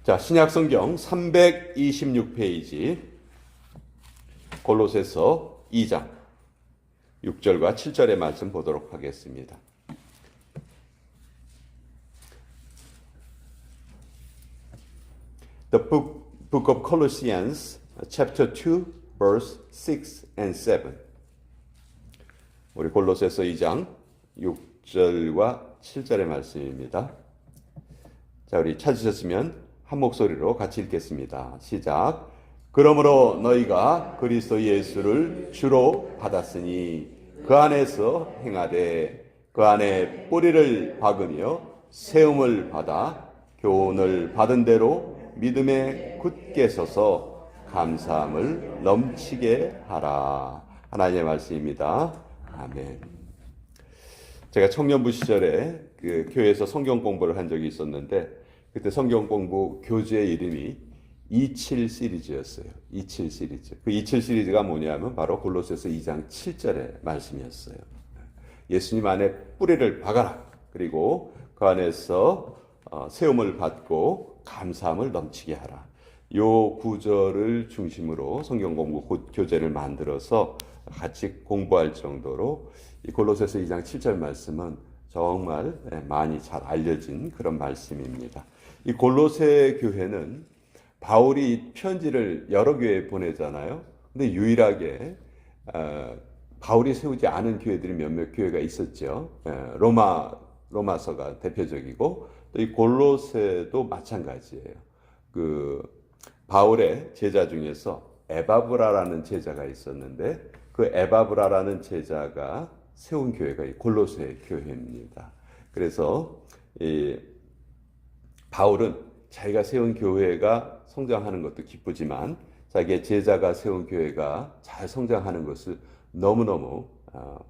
자, 신약성경 326페이지 골로새서 2장 6절과 7절의 말씀 보도록 하겠습니다. The book of Colossians, chapter 2, verse 6 and 7. 우리 골로새서 2장 6절과 7절의 말씀입니다. 자, 우리 찾으셨으면 한 목소리로 같이 읽겠습니다. 시작. 그러므로 너희가 그리스도 예수를 주로 받았으니 그 안에서 행하되 그 안에 뿌리를 박으며 세움을 받아 교훈을 받은 대로 믿음에 굳게 서서 감사함을 넘치게 하라. 하나님의 말씀입니다. 아멘. 제가 청년부 시절에 그 교회에서 성경 공부를 한 적이 있었는데 그때 성경 공부 교재의 이름이 27 시리즈였어요. 27 시리즈. 그 27 시리즈가 뭐냐면 바로 골로새서 2장 7절의 말씀이었어요. 예수님 안에 뿌리를 박아라. 그리고 그 안에서 세움을 받고 감사함을 넘치게 하라. 요 구절을 중심으로 성경 공부 교재를 만들어서 같이 공부할 정도로 이 골로새서 2장 7절 말씀은 정말 많이 잘 알려진 그런 말씀입니다. 이 골로새 교회는 바울이 편지를 여러 교회에 보내잖아요. 근데 유일하게 바울이 세우지 않은 교회들이 몇몇 교회가 있었죠. 로마서가 대표적이고 또 이 골로새도 마찬가지예요. 그 바울의 제자 중에서 에바브라라는 제자가 있었는데 그 에바브라라는 제자가 세운 교회가 이 골로새 교회입니다. 그래서 이 바울은 자기가 세운 교회가 성장하는 것도 기쁘지만 자기의 제자가 세운 교회가 잘 성장하는 것을 너무너무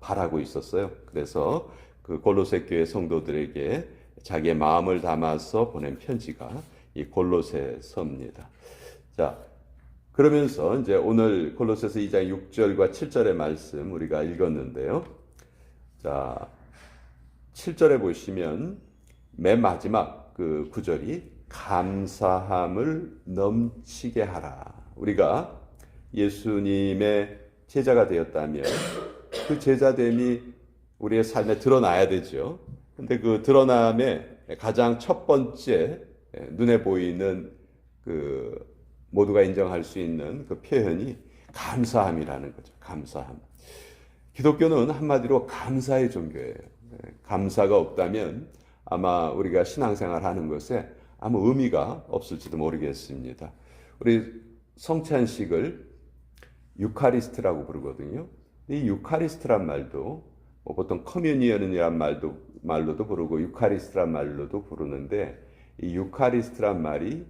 바라고 있었어요. 그래서 그 골로새 교회 성도들에게 자기의 마음을 담아서 보낸 편지가 이 골로새서입니다. 자, 그러면서 이제 오늘 골로새서 2장 6절과 7절의 말씀 우리가 읽었는데요. 자, 7절에 보시면 맨 마지막 그 구절이 감사함을 넘치게 하라. 우리가 예수님의 제자가 되었다면 그 제자됨이 우리의 삶에 드러나야 되죠. 근데 그 드러남의 가장 첫 번째 눈에 보이는 그 모두가 인정할 수 있는 그 표현이 감사함이라는 거죠. 감사함. 기독교는 한마디로 감사의 종교예요. 감사가 없다면 아마 우리가 신앙생활 하는 것에 아무 의미가 없을지도 모르겠습니다. 우리 성찬식을 유카리스트라고 부르거든요. 이 유카리스트란 말도 보통 커뮤니언이란 말로도 부르고 유카리스트란 말로도 부르는데 이 유카리스트란 말이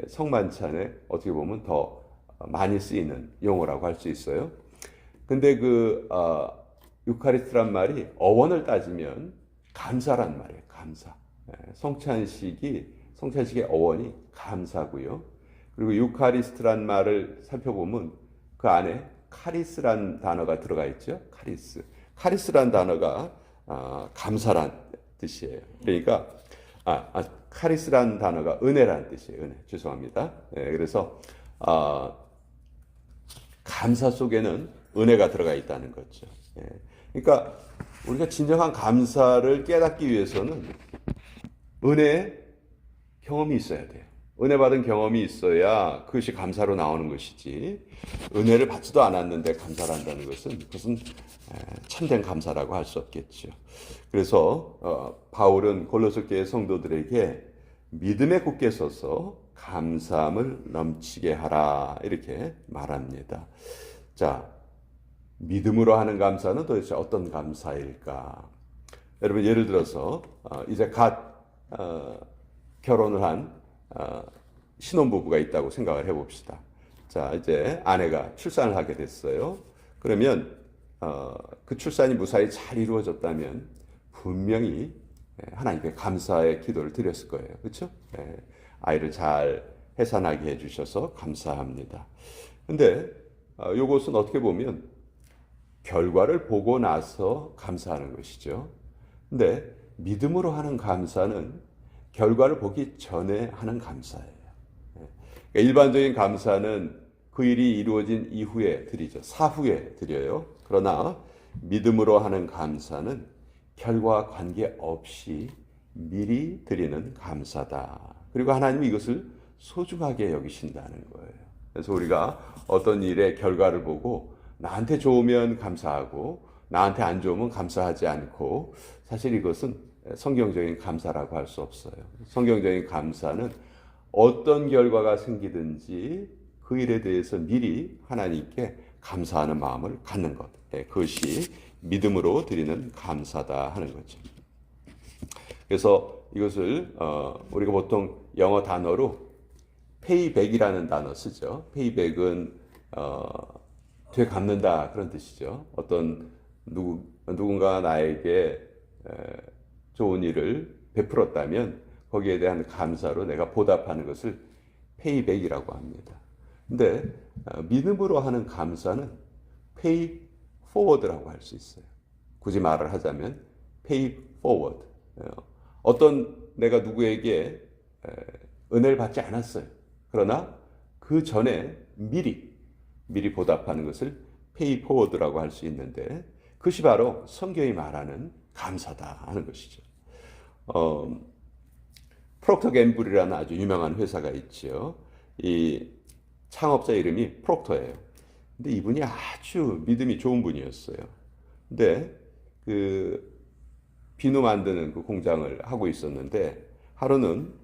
성만찬에 어떻게 보면 더 많이 쓰이는 용어라고 할 수 있어요. 근데 그 유카리스트란 말이 어원을 따지면 감사란 말이에요. 감사. 성찬식의 어원이 감사고요. 그리고 유카리스트란 말을 살펴보면 그 안에 카리스란 단어가 들어가 있죠. 카리스란 단어가 감사란 뜻이에요. 그러니까 카리스란 단어가 은혜란 뜻이에요. 은혜. 죄송합니다. 그래서 감사 속에는 은혜가 들어가 있다는 거죠. 그러니까 우리가 진정한 감사를 깨닫기 위해서는 은혜 경험이 있어야 돼요. 은혜 받은 경험이 있어야 그것이 감사로 나오는 것이지 은혜를 받지도 않았는데 감사를 한다는 것은 그것은 참된 감사라고 할 수 없겠죠. 그래서 바울은 골로새 교회 성도들에게 믿음에 굳게 서서 감사함을 넘치게 하라 이렇게 말합니다. 자, 믿음으로 하는 감사는 도대체 어떤 감사일까? 여러분 예를 들어서 이제 갓 결혼을 한 신혼부부가 있다고 생각을 해봅시다. 자, 이제 아내가 출산을 하게 됐어요. 그러면 그 출산이 무사히 잘 이루어졌다면 분명히 하나님께 감사의 기도를 드렸을 거예요. 그렇죠? 아이를 잘 해산하게 해주셔서 감사합니다. 근데 이것은 어떻게 보면 결과를 보고 나서 감사하는 것이죠. 근데 믿음으로 하는 감사는 결과를 보기 전에 하는 감사예요. 그러니까 일반적인 감사는 그 일이 이루어진 이후에 드리죠. 사후에 드려요. 그러나 믿음으로 하는 감사는 결과 관계없이 미리 드리는 감사다. 그리고 하나님이 이것을 소중하게 여기신다는 거예요. 그래서 우리가 어떤 일의 결과를 보고 나한테 좋으면 감사하고 나한테 안 좋으면 감사하지 않고, 사실 이것은 성경적인 감사라고 할 수 없어요. 성경적인 감사는 어떤 결과가 생기든지 그 일에 대해서 미리 하나님께 감사하는 마음을 갖는 것. 그것이 믿음으로 드리는 감사다 하는 거죠. 그래서 이것을 우리가 보통 영어 단어로 페이백이라는 단어 쓰죠. 페이백은 되갚는다 그런 뜻이죠. 어떤 누군가 나에게 좋은 일을 베풀었다면 거기에 대한 감사로 내가 보답하는 것을 페이백이라고 합니다. 근데 믿음으로 하는 감사는 페이 포워드라고 할 수 있어요. 굳이 말을 하자면 페이 포워드. 어떤 내가 누구에게 은혜를 받지 않았어요. 그러나 그 전에 미리 보답하는 것을 페이 포워드라고 할 수 있는데, 그것이 바로 성경이 말하는 감사다 하는 것이죠. 프록터 갬블이라는 아주 유명한 회사가 있지요. 이 창업자 이름이 프록터예요. 근데 이분이 아주 믿음이 좋은 분이었어요. 근데 그 비누 만드는 그 공장을 하고 있었는데 하루는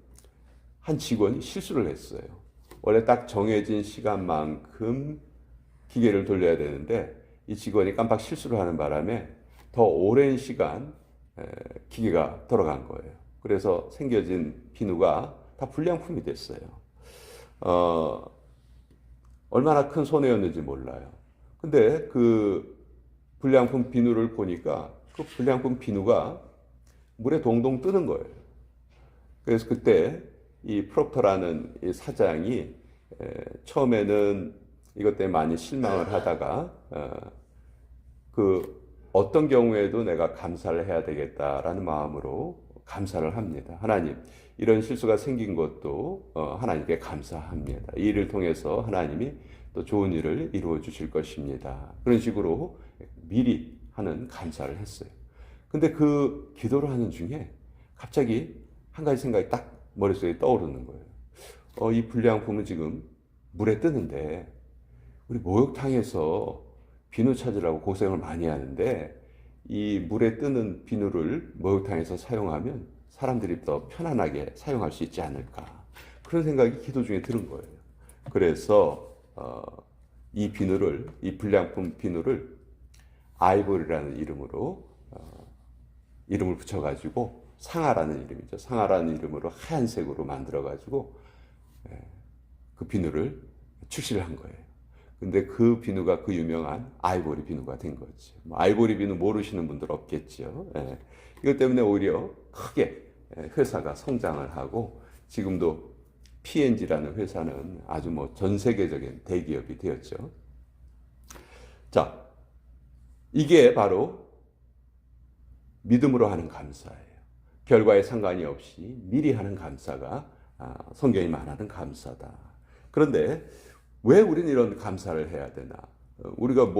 한 직원이 실수를 했어요. 원래 딱 정해진 시간만큼 기계를 돌려야 되는데 이 직원이 깜빡 실수를 하는 바람에 더 오랜 시간 기계가 돌아간 거예요. 그래서 생겨진 비누가 다 불량품이 됐어요. 얼마나 큰 손해였는지 몰라요. 근데 그 불량품 비누를 보니까 그 불량품 비누가 물에 동동 뜨는 거예요. 그래서 그때 이 프록터라는 이 사장이 처음에는 이것 때문에 많이 실망을 하다가 그 어떤 경우에도 내가 감사를 해야 되겠다라는 마음으로 감사를 합니다. 하나님, 이런 실수가 생긴 것도 하나님께 감사합니다. 이 일을 통해서 하나님이 또 좋은 일을 이루어 주실 것입니다. 그런 식으로 미리 하는 감사를 했어요. 근데 그 기도를 하는 중에 갑자기 한 가지 생각이 딱 머릿속에 떠오르는 거예요. 이 불량품은 지금 물에 뜨는데 우리 목욕탕에서 비누 찾으라고 고생을 많이 하는데 이 물에 뜨는 비누를 목욕탕에서 사용하면 사람들이 더 편안하게 사용할 수 있지 않을까, 그런 생각이 기도 중에 드는 거예요. 그래서 이 비누를, 이 불량품 비누를 아이보리라는 이름으로 이름을 붙여가지고, 상아라는 이름이죠. 상아라는 이름으로 하얀색으로 만들어가지고 그 비누를 출시를 한 거예요. 근데 그 비누가 그 유명한 아이보리 비누가 된 거죠. 아이보리 비누 모르시는 분들 없겠죠. 이것 때문에 오히려 크게 회사가 성장을 하고 지금도 P&G라는 회사는 아주 전 세계적인 대기업이 되었죠. 자, 이게 바로 믿음으로 하는 감사예요. 결과에 상관이 없이 미리 하는 감사가 성경이 말하는 감사다. 그런데 왜 우리는 이런 감사를 해야 되나? 우리가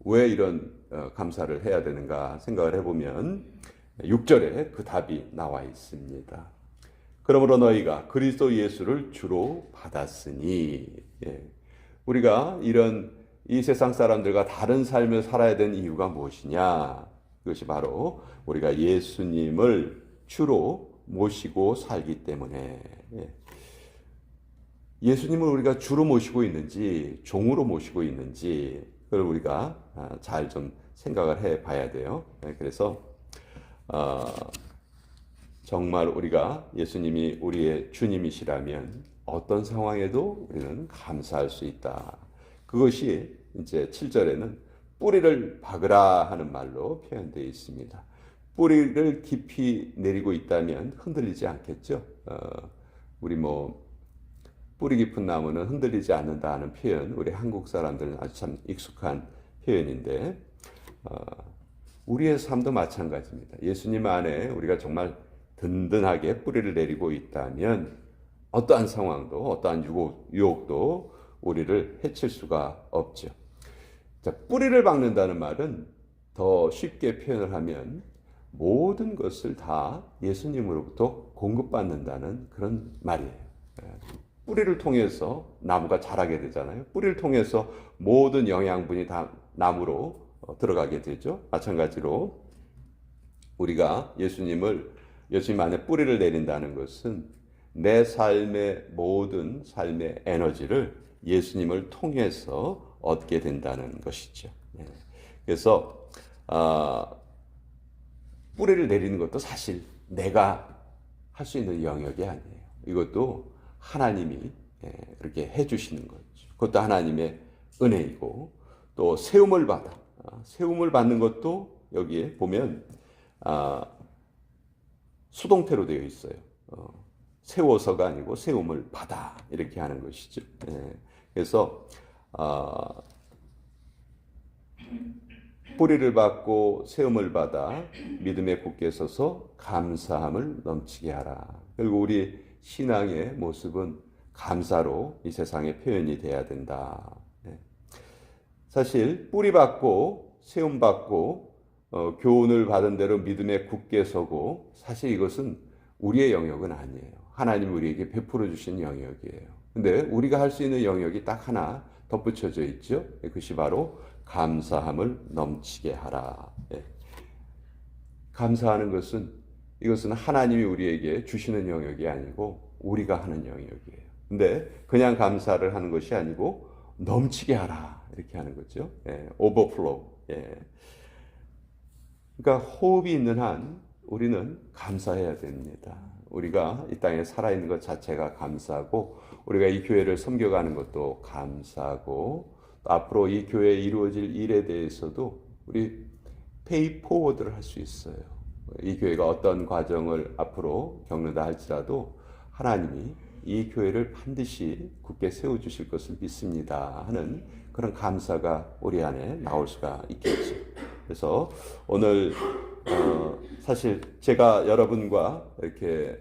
왜 이런 감사를 해야 되는가 생각을 해보면 6절에 그 답이 나와 있습니다. 그러므로 너희가 그리스도 예수를 주로 받았으니. 우리가 이 세상 사람들과 다른 삶을 살아야 되는 이유가 무엇이냐? 그것이 바로 우리가 예수님을 주로 모시고 살기 때문에. 예수님을 우리가 주로 모시고 있는지 종으로 모시고 있는지 그걸 우리가 잘 좀 생각을 해 봐야 돼요. 그래서 정말 우리가 예수님이 우리의 주님이시라면 어떤 상황에도 우리는 감사할 수 있다. 그것이 이제 7절에는 뿌리를 박으라 하는 말로 표현되어 있습니다. 뿌리를 깊이 내리고 있다면 흔들리지 않겠죠. 우리 뿌리 깊은 나무는 흔들리지 않는다 하는 표현, 우리 한국 사람들은 아주 참 익숙한 표현인데 우리의 삶도 마찬가지입니다. 예수님 안에 우리가 정말 든든하게 뿌리를 내리고 있다면 어떠한 상황도 어떠한 유혹도 우리를 해칠 수가 없죠. 자, 뿌리를 박는다는 말은 더 쉽게 표현을 하면 모든 것을 다 예수님으로부터 공급받는다는 그런 말이에요. 뿌리를 통해서 나무가 자라게 되잖아요. 뿌리를 통해서 모든 영양분이 다 나무로 들어가게 되죠. 마찬가지로 우리가 예수님 안에 뿌리를 내린다는 것은 내 삶의 모든 삶의 에너지를 예수님을 통해서 얻게 된다는 것이죠. 그래서 뿌리를 내리는 것도 사실 내가 할 수 있는 영역이 아니에요. 이것도 하나님이 그렇게 해주시는 거죠. 그것도 하나님의 은혜이고, 또 세움을 받는 것도 여기에 보면 수동태로 되어 있어요. 세워서가 아니고 세움을 받아 이렇게 하는 것이죠. 그래서 뿌리를 받고 세움을 받아 믿음에 굳게 서서 감사함을 넘치게 하라. 결국 우리 신앙의 모습은 감사로 이 세상에 표현이 돼야 된다. 사실 뿌리 받고 세움 받고 교훈을 받은 대로 믿음에 굳게 서고, 사실 이것은 우리의 영역은 아니에요. 하나님 우리에게 베풀어 주신 영역이에요. 근데 우리가 할 수 있는 영역이 딱 하나 덧붙여져 있죠. 그것이 바로 감사함을 넘치게 하라. 감사하는 것은, 이것은 하나님이 우리에게 주시는 영역이 아니고 우리가 하는 영역이에요. 근데 그냥 감사를 하는 것이 아니고 넘치게 하라 이렇게 하는 거죠. 오버플로우. 그러니까 호흡이 있는 한 우리는 감사해야 됩니다. 우리가 이 땅에 살아있는 것 자체가 감사하고, 우리가 이 교회를 섬겨가는 것도 감사하고, 앞으로 이 교회에 이루어질 일에 대해서도 우리 페이 포워드를 할 수 있어요. 이 교회가 어떤 과정을 앞으로 겪는다 할지라도 하나님이 이 교회를 반드시 굳게 세워주실 것을 믿습니다 하는 그런 감사가 우리 안에 나올 수가 있겠죠. 그래서 오늘 사실 제가 여러분과 이렇게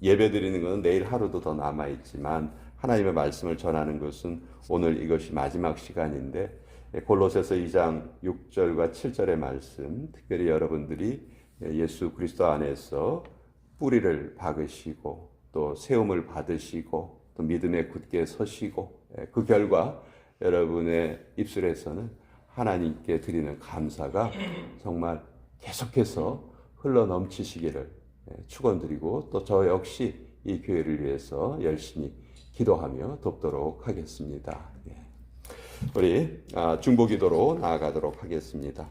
예배 드리는 것은 내일 하루도 더 남아있지만, 하나님의 말씀을 전하는 것은 오늘 이것이 마지막 시간인데, 골로새서 2장 6절과 7절의 말씀, 특별히 여러분들이 예수 그리스도 안에서 뿌리를 박으시고 또 세움을 받으시고 또 믿음에 굳게 서시고, 그 결과 여러분의 입술에서는 하나님께 드리는 감사가 정말 계속해서 흘러 넘치시기를 축원드리고, 또 저 역시 이 교회를 위해서 열심히 기도하며 돕도록 하겠습니다. 우리 중보기도로 나아가도록 하겠습니다.